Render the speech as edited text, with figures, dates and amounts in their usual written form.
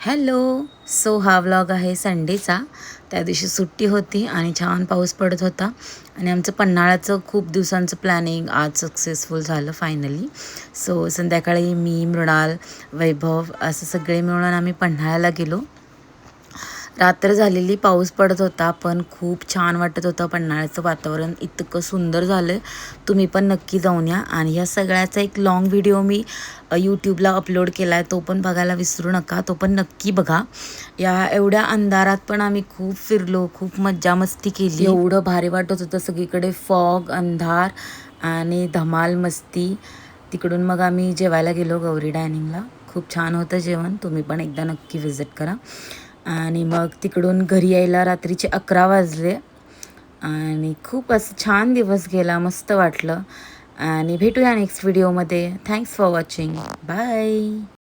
Hello. हा vlog आहे संडेचा. त्या दिवशी सुट्टी होती आणि छान पाऊस पडत होता आणि आमचं पन्हाळ्याचं खूप दिवसांचं प्लॅनिंग आज सक्सेसफुल झालं फायनली. संध्याकाळी मी, मृणाल, वैभव असं सगळे मिळून आम्ही पन्हाळ्याला गेलो. रात्र झालेली, पाऊस पडत होता, पण खूप छान वाटत होतं. पन्हाळ्याचं वातावरण इतकं सुंदर झालं आहे. तुम्ही पण नक्की जाऊन या. आणि ह्या सगळ्याचा एक लाँग व्हिडिओ मी यूट्यूबला अपलोड केला आहे, तो पण बघायला विसरू नका, तो पण नक्की बघा. या एवढ्या अंधारात पण आम्ही खूप फिरलो, खूप मज्जा मस्ती केली. एवढं भारी वाटत होतं. सगळीकडे फॉग, अंधार आणि धमाल मस्ती. तिकडून मग आम्ही जेवायला गेलो गौरी डायनिंगला. खूप छान होतं जेवण. तुम्ही पण एकदा नक्की व्हिजिट करा. आणि मग तिकडून घरी यायला रात्रीचे 11 वाजले आणि खूप असं छान दिवस गेला, मस्त वाटलं. आणि भेटूया नेक्स्ट व्हिडिओमध्ये. Thanks for watching. बाय.